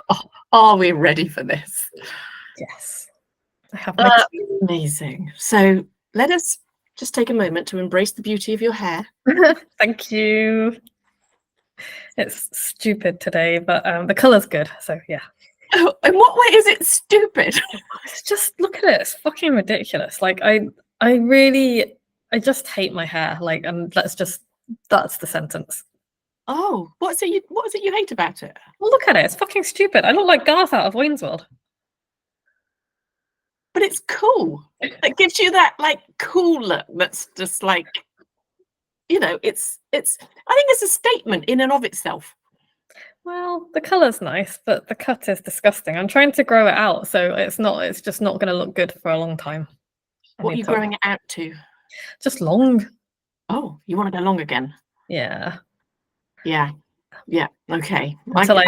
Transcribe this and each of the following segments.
Oh, are we ready for this? Yes. I have my amazing. So let us just take a moment to embrace the beauty of your hair. Thank you. It's stupid today, but the colour's good, so yeah. Oh, in what way is it stupid? It's just, look at it, it's fucking ridiculous. Like, I just hate my hair. Like, and that's the sentence. Oh, what is it you hate about it? Well, look at it, it's fucking stupid. I look like Garth out of Wayne's World. But it's cool. It gives you that like cool look that's just like, you know, it's I think it's a statement in and of itself. Well, the colour's nice, but the cut is disgusting. I'm trying to grow it out, so it's just not going to look good for a long time. What are you growing it out to? Just long. Oh, you want to go long again? Yeah. Yeah. Yeah. Okay. Until I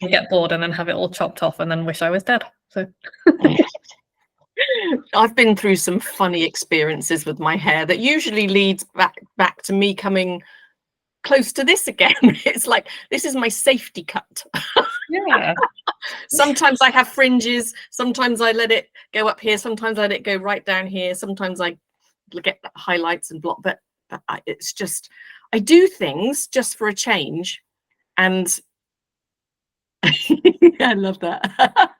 get bored and then have it all chopped off and then wish I was dead. So I've been through some funny experiences with my hair that usually leads back to me coming close to this again. It's like, this is my safety cut. Yeah. Sometimes I have fringes, sometimes I let it go up here, sometimes I let it go right down here, sometimes I get highlights and block, but it's just, I do things just for a change. And I love that.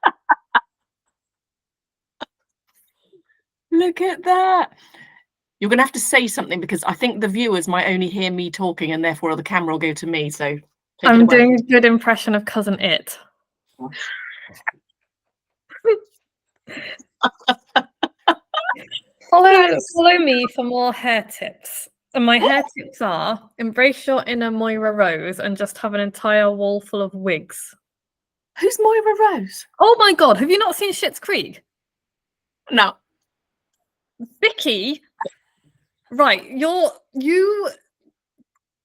Look at that. You're going to have to say something because I think the viewers might only hear me talking and therefore the camera will go to me. So I'm doing a good impression of Cousin It. Follow me for more hair tips. And my hair tips are: embrace your inner Moira Rose and just have an entire wall full of wigs. Who's Moira Rose? Oh my god, have you not seen Schitt's Creek? No. Vicky, right, you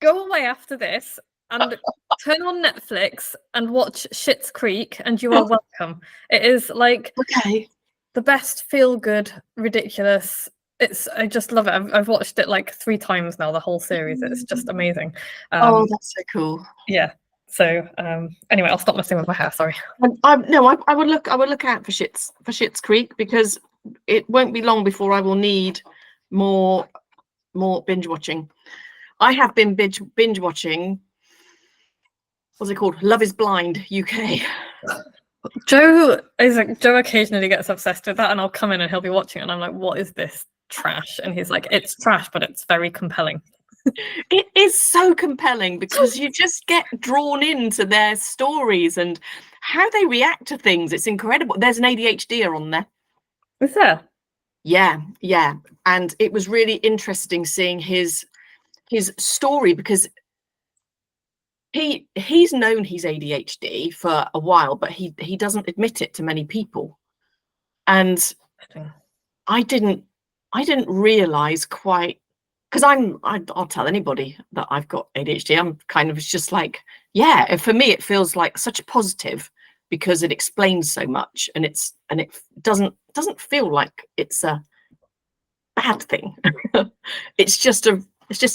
go away after this and turn on Netflix and watch Schitt's Creek and you are welcome. It is like the best feel-good, ridiculous. I just love it. I've watched it like 3 times now, the whole series. It's just amazing. Oh, that's so cool. Yeah. So anyway, I'll stop messing with my hair. Sorry. I would look out for Schitt's Creek because it won't be long before I will need more binge watching. I have been binge watching. What's it called? Love is Blind UK. Joe occasionally gets obsessed with that, and I'll come in and he'll be watching it, and I'm like, "What is this trash?" And he's like, "It's trash, but it's very compelling." It is so compelling because you just get drawn into their stories and how they react to things. It's incredible. There's an ADHDer on there. Is there? Yeah. And it was really interesting seeing his story because he's known he's ADHD for a while, but he doesn't admit it to many people. And I didn't realize quite, because I'll tell anybody that I've got ADHD. I'm kind of just like, yeah, for me it feels like such a positive because it explains so much and it doesn't feel like it's a bad thing. It's just an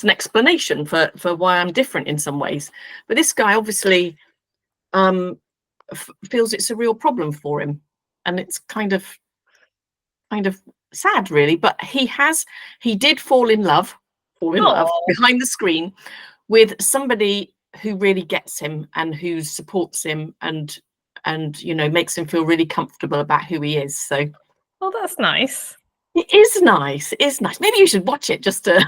explanation for why I'm different in some ways. But this guy obviously feels it's a real problem for him, and it's kind of sad, really. But he did fall in love behind the screen with somebody who really gets him and who supports him and you know, makes him feel really comfortable about who he is. So, well, that's nice. It is nice. It is nice. Maybe you should watch it just to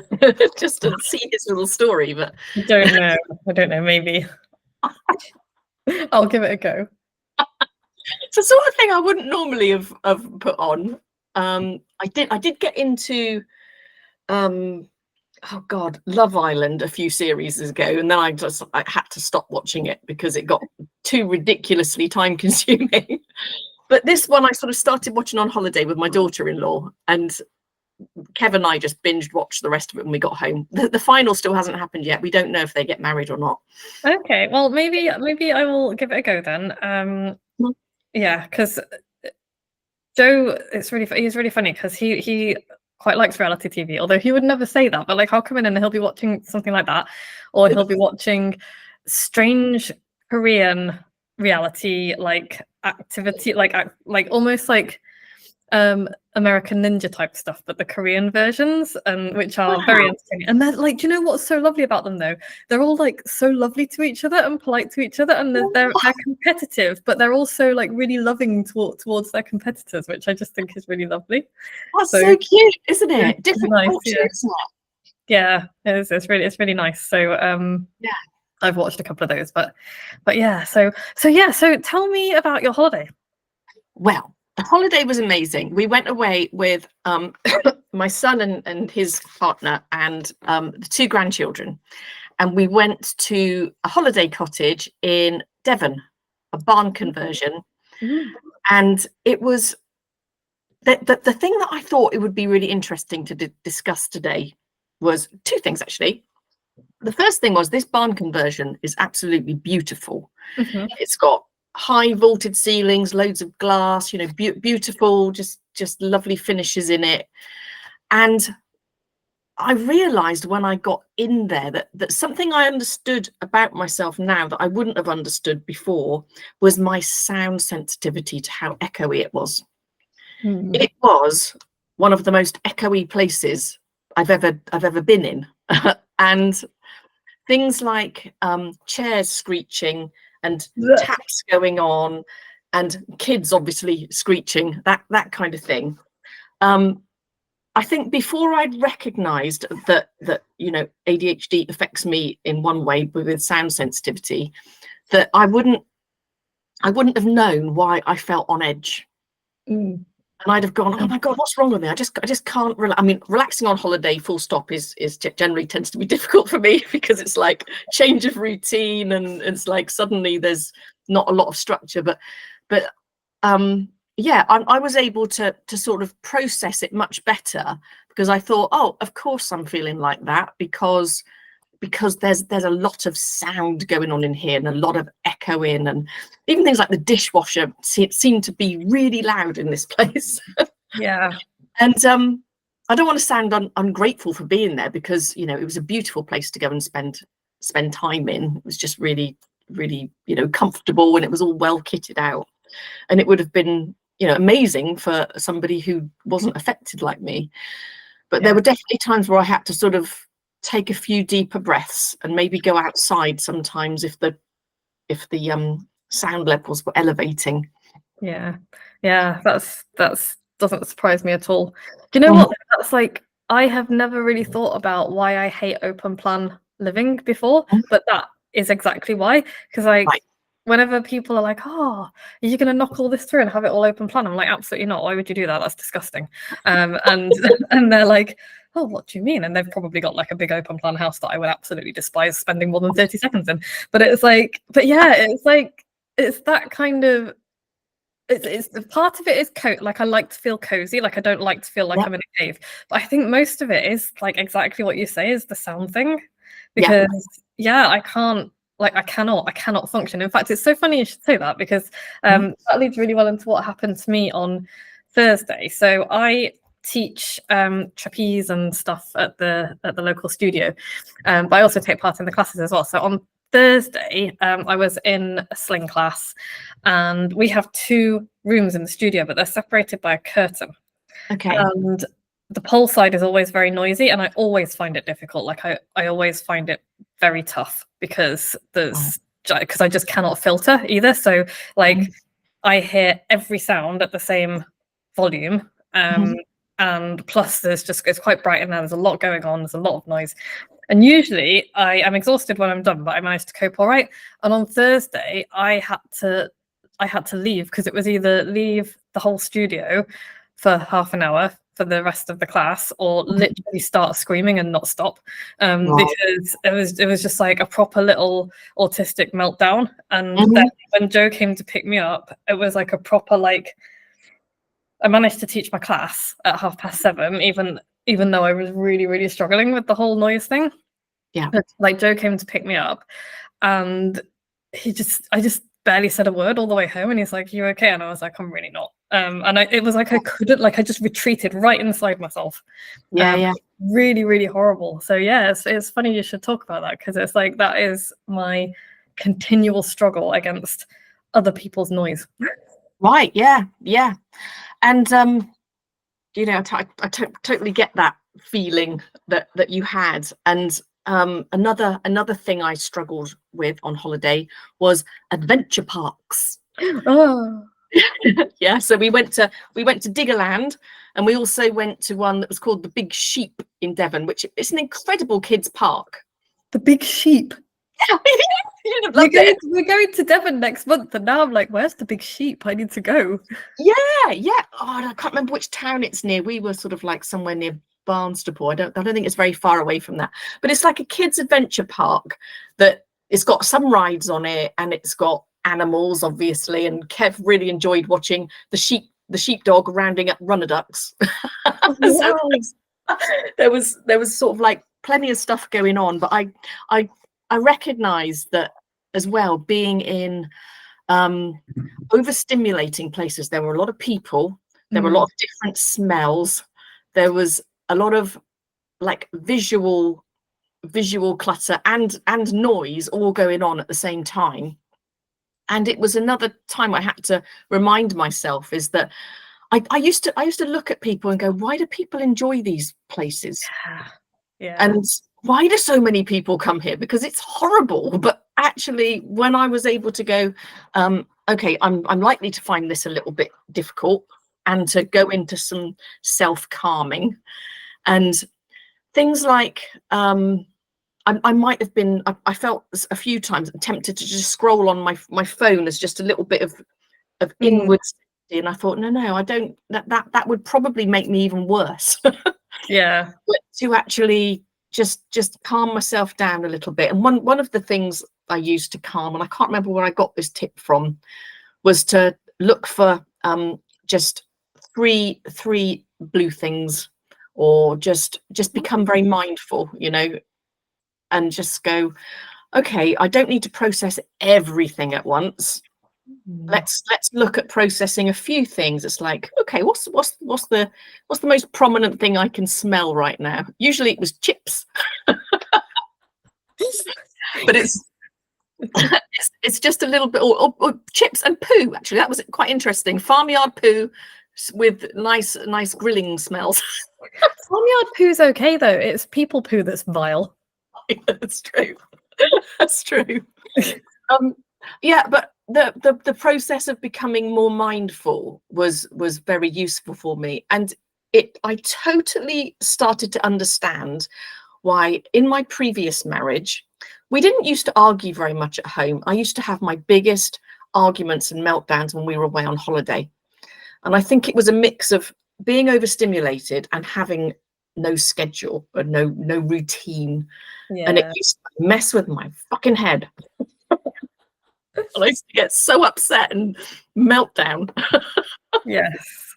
see his little story. But I don't know. Maybe I'll give it a go. It's the sort of thing I wouldn't normally have put on. I did get into Love Island a few series ago, and then I had to stop watching it because it got too ridiculously time consuming. But this one I sort of started watching on holiday with my daughter-in-law, and Kev and I just binged watched the rest of it when we got home. The final still hasn't happened yet. We don't know if they get married or not. Okay, well, maybe I will give it a go then. Yeah, because Joe, he's really funny because he quite likes reality TV, although he would never say that. But like, I'll come in and he'll be watching something like that, or he'll be watching strange Korean reality like activity, like almost like American Ninja type stuff, but the Korean versions, and which are very entertaining. And they're like, do you know what's so lovely about them though? They're all like so lovely to each other and polite to each other, and they're competitive, but they're also like really loving towards their competitors, which I just think is really lovely. That's so cute, isn't it? It's Different nice, culture, isn't it? Yeah, it is. It's really nice. So yeah, I've watched a couple of those, but yeah. So tell me about your holiday. Well, the holiday was amazing. We went away with my son and his partner and the 2 grandchildren, and we went to a holiday cottage in Devon, a barn conversion. And it was the thing that I thought it would be really interesting to discuss today was 2 things, actually. The first thing was this barn conversion is absolutely beautiful. It's got high vaulted ceilings, loads of glass, you know, beautiful, just lovely finishes in it. And I realized when I got in there that something I understood about myself now that I wouldn't have understood before was my sound sensitivity to how echoey it was. It was one of the most echoey places I've ever been in. And things like chairs screeching and taps going on and kids obviously screeching, that kind of thing. I think before I'd recognized that you know, ADHD affects me in one way with sound sensitivity, that I wouldn't have known why I felt on edge. And I'd have gone, oh my God, what's wrong with me? I just can't relax. I mean, relaxing on holiday, full stop, is generally tends to be difficult for me because it's like change of routine and it's like suddenly there's not a lot of structure. But yeah, I was able to sort of process it much better because I thought, oh, of course I'm feeling like that because there's a lot of sound going on in here and a lot of echoing, and even things like the dishwasher seemed to be really loud in this place. Yeah. And I don't want to sound ungrateful for being there because, you know, it was a beautiful place to go and spend time in. It was just really, really, you know, comfortable, and it was all well kitted out. And it would have been, you know, amazing for somebody who wasn't affected like me. But there were definitely times where I had to sort of take a few deeper breaths and maybe go outside sometimes if the sound levels were elevating. Yeah, that's doesn't surprise me at all. Do you know what? That's like, I have never really thought about why I hate open plan living before, but that is exactly why. Because like, whenever people are like, oh, are you going to knock all this through and have it all open plan? I'm like, absolutely not. Why would you do that? That's disgusting. And they're like, oh, what do you mean? And they've probably got like a big open plan house that I would absolutely despise spending more than 30 seconds in. But it's like, but yeah, it's like, it's that kind of, it's the part of it is like, I like to feel cozy. Like, I don't like to feel like I'm in a cave. But I think most of it is like exactly what you say, is the sound thing. Because I can't, like, I cannot function. In fact, it's so funny you should say that, because that leads really well into what happened to me on Thursday. So I teach trapeze and stuff at the local studio, but I also take part in the classes as well. So on Thursday, I was in a sling class, and we have 2 rooms in the studio, but they're separated by a curtain. Okay. And the pole side is always very noisy, and I always find it difficult. Like, I always find it very tough because I just cannot filter either. So like, I hear every sound at the same volume. And plus it's quite bright in there. There's a lot going on. There's a lot of noise. And usually I am exhausted when I'm done, but I managed to cope all right. And on Thursday, I had to leave, because it was either leave the whole studio for half an hour for the rest of the class, or literally start screaming and not stop, because it was just like a proper little autistic meltdown. And then when Joe came to pick me up, it was like a proper, like, I managed to teach my class at 7:30, even though I was really, really struggling with the whole noise thing. Yeah. But like, Joe came to pick me up, and I just barely said a word all the way home, and he's like, "You okay?" And I was like, "I'm really not." And it was like, I couldn't, like, I just retreated right inside myself. Really, really horrible. So yeah, it's funny you should talk about that, because it's like, that is my continual struggle against other people's noise. Right. Yeah. Yeah. And you know, I totally get that feeling that you had. And another thing I struggled with on holiday was adventure parks. Oh. Yeah, so we went to Diggerland, and we also went to one that was called the Big Sheep in Devon, which is an incredible kids park. The Big Sheep. Yeah, you'd have loved it. We're going to Devon next month, and now I'm like, where's the Big Sheep? I need to go. Yeah. Oh, I can't remember which town it's near. We were sort of like somewhere near Barnstaple. I don't think it's very far away from that. But it's like a kids adventure park that it's got some rides on it, and it's got animals, obviously. And Kev really enjoyed watching the sheepdog rounding up runner ducks. So there was sort of like plenty of stuff going on. But I recognized that as well, being in overstimulating places. There were a lot of people, there were a lot of different smells, there was a lot of like visual clutter and noise all going on at the same time. And it was another time I had to remind myself is that I used to look at people and go, why do people enjoy these places? Yeah. And why do so many people come here? Because it's horrible. But actually, when I was able to go, okay, I'm likely to find this a little bit difficult, and to go into some self-calming and things like I might have been, I felt a few times tempted to just scroll on my phone as just a little bit of inward study, and I thought, no, I don't. That would probably make me even worse. Yeah. But to actually just calm myself down a little bit. And one of the things I used to calm, and I can't remember where I got this tip from, was to look for just three blue things, or just become very mindful, you know, and just go, okay, I don't need to process everything at once. Let's look at processing a few things. It's like, okay, what's the most prominent thing I can smell right now? Usually it was chips. But it's just a little bit, or chips and poo. Actually, that was quite interesting. Farmyard poo with nice grilling smells. Farmyard poo's okay though. It's people poo that's vile. Yeah, that's true. That's true. Yeah, but the process of becoming more mindful was very useful for me, and I totally started to understand why in my previous marriage we didn't used to argue very much at home. I used to have my biggest arguments and meltdowns when we were away on holiday, and I think it was a mix of being overstimulated and having no schedule or no routine. Yeah. And it used to mess with my fucking head. I used to get so upset and meltdown. Yes.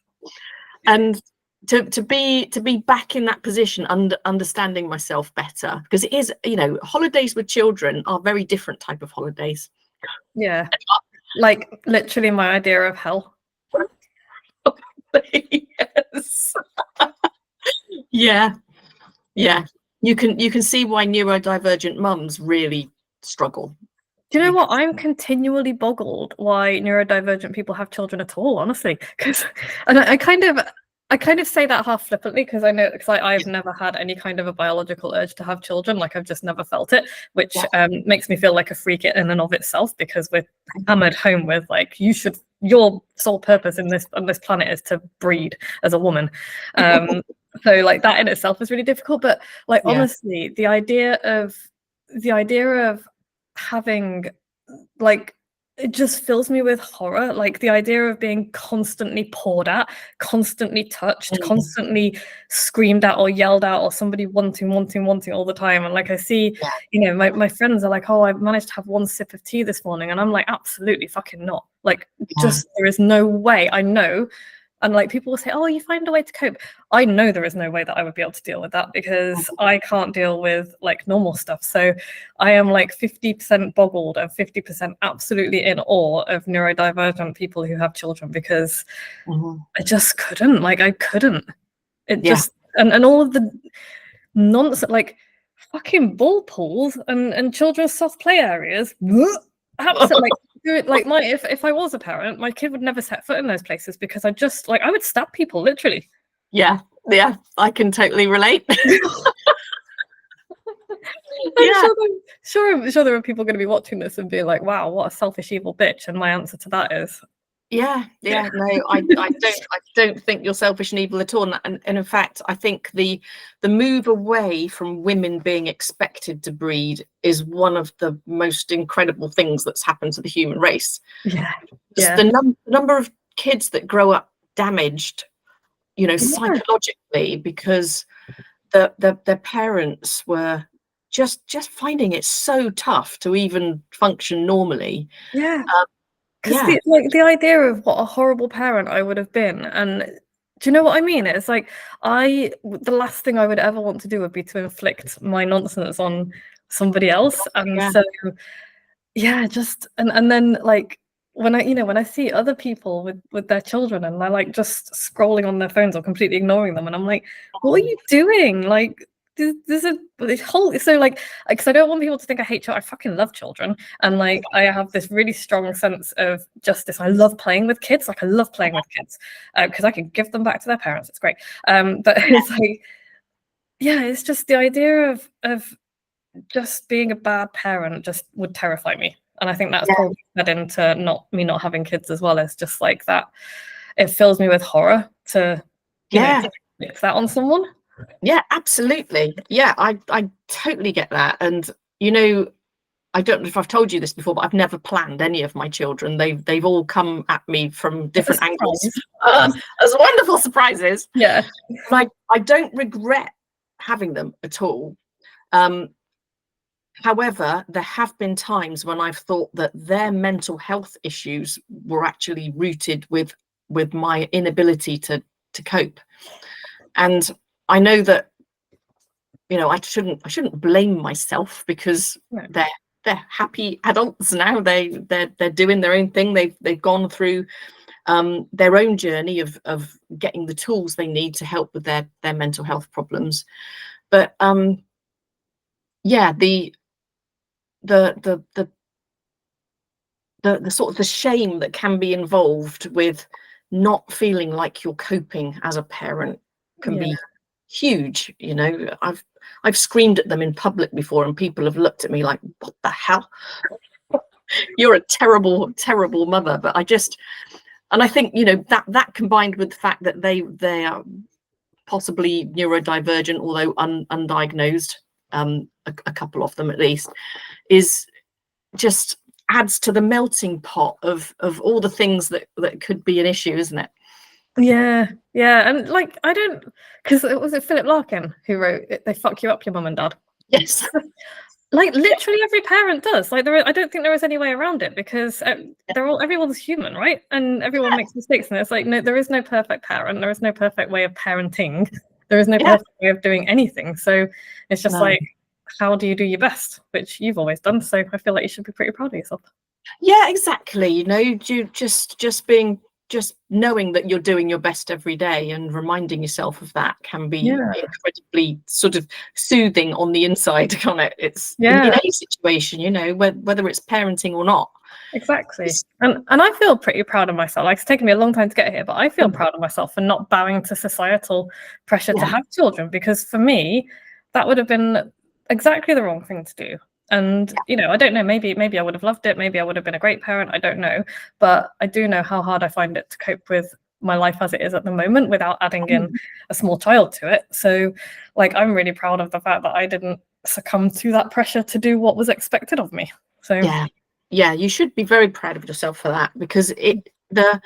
And to be back in that position, understanding myself better, because it is, you know, holidays with children are very different type of holidays. Yeah. Like literally my idea of hell. Yes. Yeah. You can see why neurodivergent mums really struggle. Do you know what? I'm continually boggled why neurodivergent people have children at all, honestly. And I kind of say that half flippantly, because I've never had any kind of a biological urge to have children. Like I've just never felt it, which makes me feel like a freak in and of itself, because we're hammered home with like, your sole purpose on this planet is to breed as a woman. So like that in itself is really difficult. But like honestly, the idea of having, like, it just fills me with horror. Like the idea of being constantly poured at, constantly touched, constantly screamed at or yelled at, or somebody wanting all the time. And like I see, you know, my friends are like, oh, I've managed to have one sip of tea this morning, and I'm like, absolutely fucking not. Like just there is no way. I know. And like people will say, oh, you find a way to cope. I know there is no way that I would be able to deal with that, because I can't deal with like normal stuff. So I am like 50% boggled and 50% absolutely in awe of neurodivergent people who have children, because I just couldn't. Like I couldn't. It just and all of the nonsense, like fucking ball pools and children's soft play areas. Absolutely, like do it like if I was a parent, my kid would never set foot in those places because I just like I would stab people literally. Yeah, I can totally relate. I'm sure there are people going to be watching this and be like, wow, what a selfish evil bitch, and my answer to that is no, I don't think you're selfish and evil at all. And in fact, I think the move away from women being expected to breed is one of the most incredible things that's happened to the human race. The number of kids that grow up damaged, psychologically, because their parents were just finding it so tough to even function normally. Because the idea of what a horrible parent I would have been, and do you know what I mean? It's like the last thing I would ever want to do would be to inflict my nonsense on somebody else, and so and then like when I see other people with their children and they're like just scrolling on their phones or completely ignoring them, and I'm like, what are you doing? Like there's this whole so like because I don't want people to think I hate children. I fucking love children, and like I have this really strong sense of justice. I love playing with kids. Like I love playing with kids because I can give them back to their parents. It's great. But it's like it's just the idea of just being a bad parent just would terrify me, and I think that's probably fed into not having kids as well. It's just like that. It fills me with horror to inflict that on someone. Yeah, absolutely. Yeah, I totally get that. And I don't know if I've told you this before, but I've never planned any of my children. They've all come at me from different angles as wonderful surprises. Yeah. I don't regret having them at all. However, there have been times when I've thought that their mental health issues were actually rooted with my inability to cope. And I know that I shouldn't blame myself because they're happy adults now. They're doing their own thing. They've gone through their own journey of getting the tools they need to help with their mental health problems. But the sort of the shame that can be involved with not feeling like you're coping as a parent can be huge. I've screamed at them in public before, and people have looked at me like, what the hell? You're a terrible, terrible mother. But I think that combined with the fact that they are possibly neurodivergent, although undiagnosed, a couple of them at least, is just adds to the melting pot of all the things that could be an issue, isn't it? Yeah, and like I don't, because it was Philip Larkin who wrote "They fuck you up, your mum and dad." Yes, like literally every parent does. Like I don't think there is any way around it because everyone's human, right? And everyone makes mistakes, and it's like no, there is no perfect parent. There is no perfect way of parenting. There is no perfect way of doing anything. So it's just like, how do you do your best, which you've always done. So I feel like you should be pretty proud of yourself. Yeah, exactly. You just knowing that you're doing your best every day and reminding yourself of that can be incredibly sort of soothing on the inside, can't it? It's in any situation, whether it's parenting or not. Exactly. And I feel pretty proud of myself. Like it's taken me a long time to get here, but I feel proud of myself for not bowing to societal pressure to have children, because for me that would have been exactly the wrong thing to do. And I don't know, maybe I would have loved it, maybe I would have been a great parent, I don't know, but I do know how hard I find it to cope with my life as it is at the moment without adding in a small child to it. So like I'm really proud of the fact that I didn't succumb to that pressure to do what was expected of me. So yeah, you should be very proud of yourself for that, because the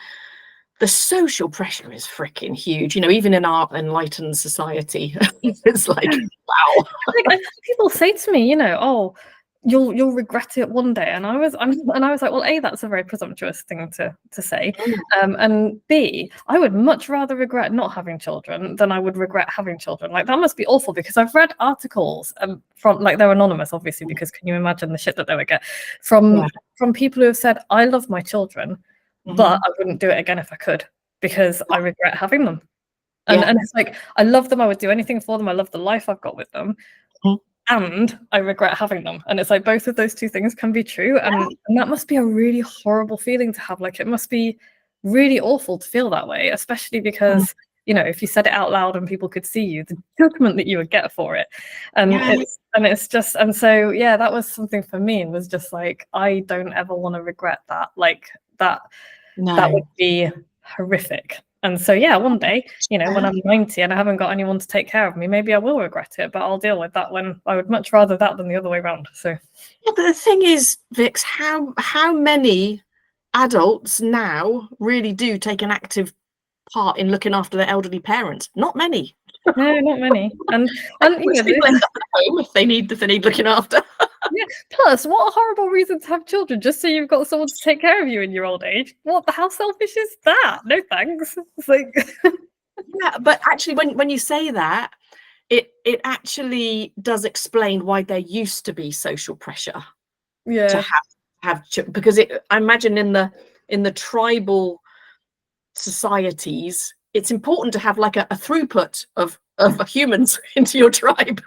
social pressure is freaking huge, even in our enlightened society. It's like, wow. Like, people say to me, oh, you'll regret it one day, and I was like, well, A, that's a very presumptuous thing to say, and B, I would much rather regret not having children than I would regret having children. Like that must be awful, because I've read articles from, like, they're anonymous obviously, because can you imagine the shit that they would get from people who have said, I love my children, but I wouldn't do it again if I could, because I regret having them. And it's like, I love them, I would do anything for them, I love the life I've got with them, and I regret having them. And it's like both of those two things can be true. And that must be a really horrible feeling to have. Like, it must be really awful to feel that way, especially because, you know, if you said it out loud and people could see you, the judgment that you would get for it. And it's just, and so, yeah, that was something for me. It was just like, I don't ever want to regret that. Like that would be horrific. And so, yeah, one day, you know, when I'm 90 and I haven't got anyone to take care of me, maybe I will regret it, but I'll deal with that when I would much rather that than the other way around. So, yeah, but the thing is, Vix, how many adults now really do take an active part in looking after their elderly parents? Not many. No, not many. And you know, people end up at home if they need looking after. Yeah. Plus, what a horrible reason to have children, just so you've got someone to take care of you in your old age. How selfish is that? No thanks. It's like yeah, but actually, when you say that, it actually does explain why there used to be social pressure. Yeah. To have because I imagine in the tribal societies, it's important to have like a throughput of humans into your tribe.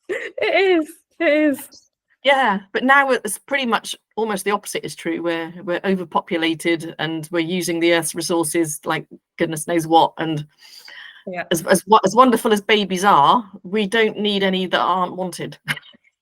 It is. Yeah, but now it's pretty much almost the opposite is true. We're overpopulated and we're using the Earth's resources like goodness knows what. And as wonderful as babies are, we don't need any that aren't wanted.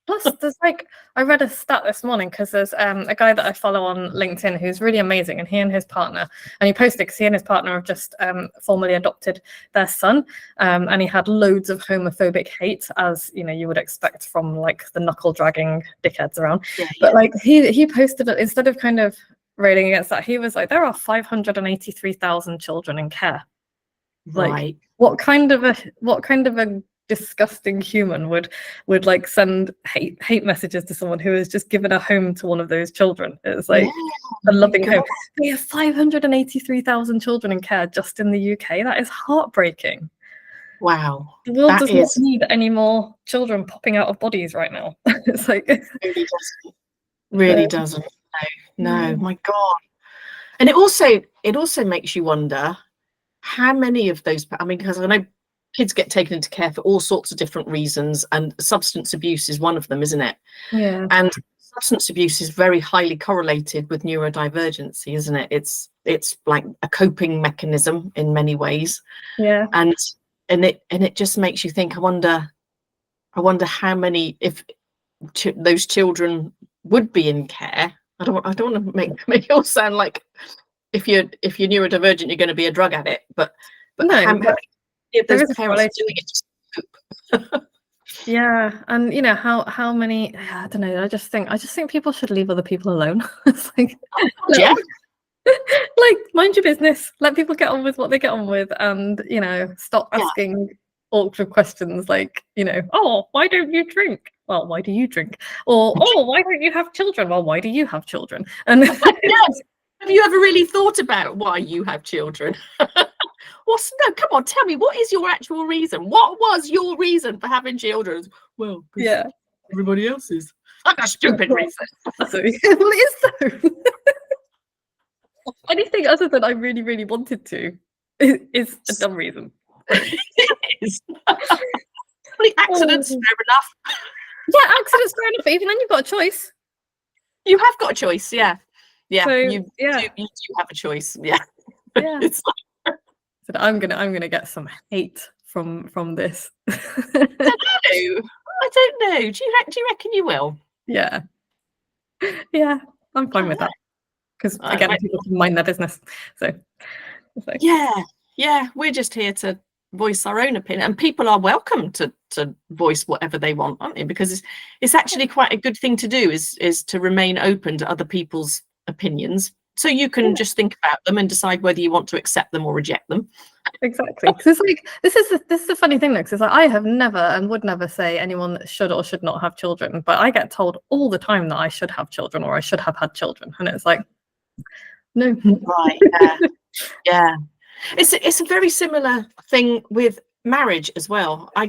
Plus, there's like, I read a stat this morning because there's a guy that I follow on LinkedIn who's really amazing, and he and his partner, and he posted because he and his partner have just formally adopted their son, and he had loads of homophobic hate, as you know you would expect from like the knuckle dragging dickheads around. But like he posted it, instead of kind of railing against that, he was like, there are 583,000 children in care. Like, what kind of a disgusting human would like send hate messages to someone who has just given a home to one of those children? It's like a loving home. We have 583,000 children in care just in the UK. That is heartbreaking. Wow. The world does not need any more children popping out of bodies right now. It's like it really doesn't. No, my God. And it also makes you wonder how many of those, I mean, because I know kids get taken into care for all sorts of different reasons, and substance abuse is one of them, isn't it? Yeah. And substance abuse is very highly correlated with neurodivergency, isn't it? It's like a coping mechanism in many ways. Yeah. And it just makes you think, I wonder how many, if those children would be in care. I don't want to make it all sound like if you're neurodivergent you're going to be a drug addict, but no, how many of those parents doing it? Yeah, and you know how many? I don't know. I just think people should leave other people alone. It's like, like mind your business. Let people get on with what they get on with, and you know, stop asking awkward questions like, you know, oh, why don't you drink? Well, why do you drink? Or oh, why don't you have children? Well, why do you have children? And have you ever really thought about why you have children? No, come on, tell me, what is your actual reason? What was your reason for having children? Well, everybody else is. That's a stupid reason. Well, it is though. Anything other than I really, really wanted to is a dumb reason. It is. Accidents, fair enough. Yeah, accidents, fair enough. Even then, you've got a choice. You have got a choice, yeah. Yeah, so, you do have a choice, yeah. It's like, I'm gonna get some hate from this. I don't know. Do you reckon you will? Yeah, I'm fine with that, because again, people can mind their business. So yeah, we're just here to voice our own opinion, and people are welcome to voice whatever they want, aren't they? Because it's actually quite a good thing to do, is to remain open to other people's opinions. So you can just think about them and decide whether you want to accept them or reject them. Exactly. Because it's like this is the funny thing, though, because I have never and would never say anyone should or should not have children, but I get told all the time that I should have children or I should have had children, and it's like, no. Right. Yeah. It's a very similar thing with marriage as well. I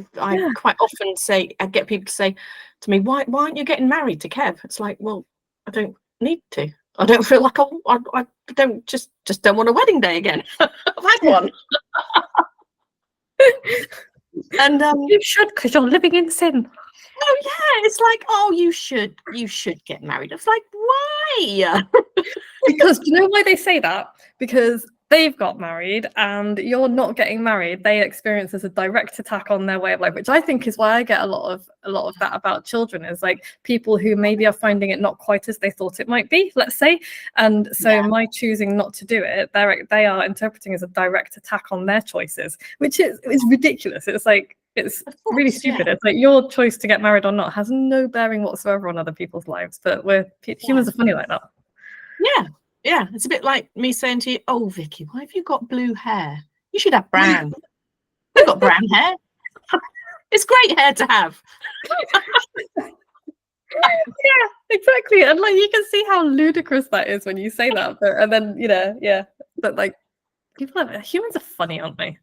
quite often say, I get people to say to me, why aren't you getting married to Kev? It's like, well, I don't need to. I don't feel like I don't just don't want a wedding day again. I've had one. And you should, because you're living in sin. Oh yeah, it's like, oh, you should get married. It's like, why? Because do you know why they say that? Because they've got married and you're not getting married. They experience as a direct attack on their way of life, which I think is why I get a lot of that about children, is like people who maybe are finding it not quite as they thought it might be, let's say. And so my choosing not to do it, they are interpreting as a direct attack on their choices, which is ridiculous. It's like, it's really stupid. It's like your choice to get married or not has no bearing whatsoever on other people's lives, but humans are funny like that. Yeah, it's a bit like me saying to you, oh, Vicky, why have you got blue hair? You should have brown. You've got brown hair. It's great hair to have. Yeah, exactly. And like, you can see how ludicrous that is when you say that. And then, but like, humans are funny, aren't they?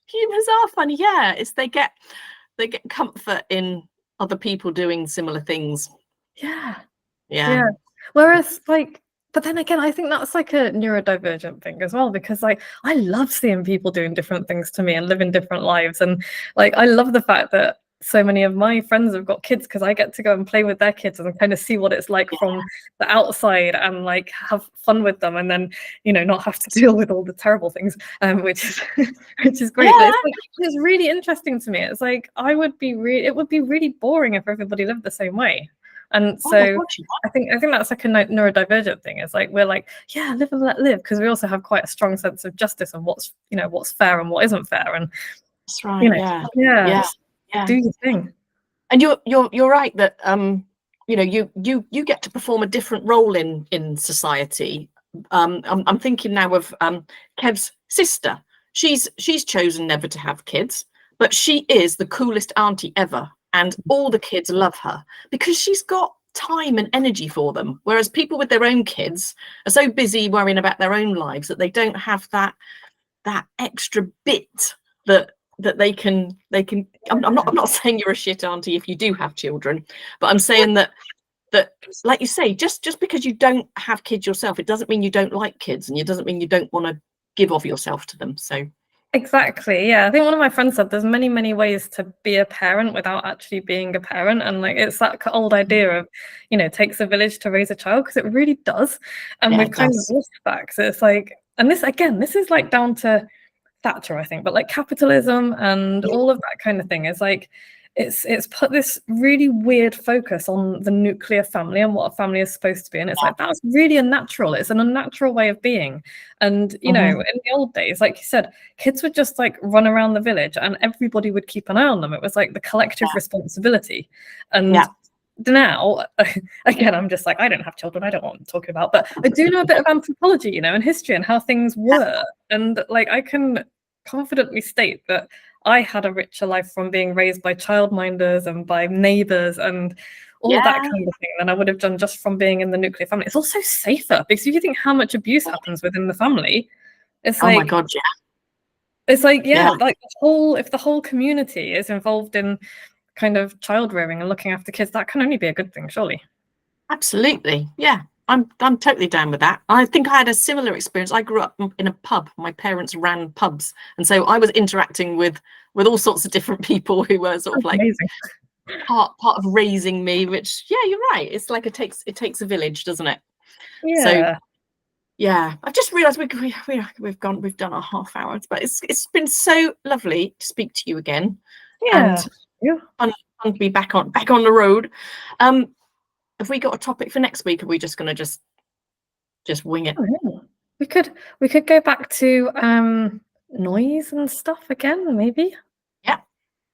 Humans are funny. Yeah, it's they get comfort in other people doing similar things. Yeah. Yeah. Whereas like, but then again, I think that's like a neurodivergent thing as well, because like I love seeing people doing different things to me and living different lives. And like, I love the fact that so many of my friends have got kids, because I get to go and play with their kids and kind of see what it's like from the outside and like have fun with them, and then, not have to deal with all the terrible things, which is great. Yeah. But it's really interesting to me. It's like, it would be really boring if everybody lived the same way. And so I think that's like a neurodivergent thing. It's like, we're like, yeah, live and let live, because we also have quite a strong sense of justice and what's fair and what isn't fair. And that's right. Yeah. Do your thing. And you're right that you get to perform a different role in society. I'm thinking now of Kev's sister. She's chosen never to have kids, but she is the coolest auntie ever. And all the kids love her because she's got time and energy for them. Whereas people with their own kids are so busy worrying about their own lives that they don't have that extra bit that they can. I'm not saying you're a shit auntie if you do have children, but I'm saying that like you say, just because you don't have kids yourself, it doesn't mean you don't like kids, and it doesn't mean you don't want to give of yourself to them. So. Exactly. Yeah. I think one of my friends said there's many ways to be a parent without actually being a parent. And like, it's that old idea of, it takes a village to raise a child, because it really does. And we've kind of lost that. So it's like, and this is like down to Thatcher, I think, but like capitalism and all of that kind of thing is like, it's put this really weird focus on the nuclear family and what a family is supposed to be, and it's like, that's really unnatural. It's an unnatural way of being. And in the old days, like you said, kids would just like run around the village and everybody would keep an eye on them. It was like the collective responsibility. And now, again, I'm just like, I don't have children, I don't know what I'm talking about, but I do know a bit of anthropology, and history and how things were. And like, I can confidently state that I had a richer life from being raised by childminders and by neighbors and all that kind of thing than I would have done just from being in the nuclear family. It's also safer, because if you think how much abuse happens within the family, it's like, oh my God, it's like, like if the whole community is involved in kind of child rearing and looking after kids, that can only be a good thing, surely. Absolutely. Yeah. I'm totally down with that. I think I had a similar experience. I grew up in a pub. My parents ran pubs, and so I was interacting with all sorts of different people who were sort of like part of raising me. Which, yeah, you're right. It's like it takes a village, doesn't it? Yeah. So, yeah, I've just realised we've done our half hour, but it's been so lovely to speak to you again. Yeah. And fun to be back on the road. Have we got a topic for next week? Or are we just going to just wing it? We could go back to noise and stuff again, maybe. Yeah.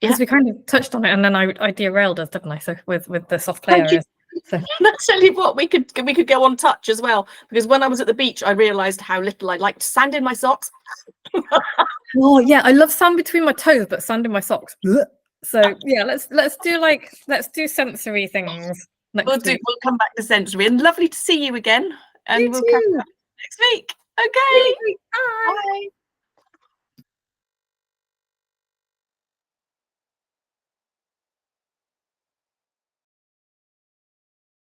Because we kind of touched on it, and then I derailed us, didn't I? So with the soft play areas. So. That's only what we could go on touch as well. Because when I was at the beach, I realised how little I liked sand in my socks. Oh yeah, I love sand between my toes, but sand in my socks. So yeah, let's do sensory things. We'll come back to sensory, and lovely to see you again. And we'll catch up next week. Okay. Bye.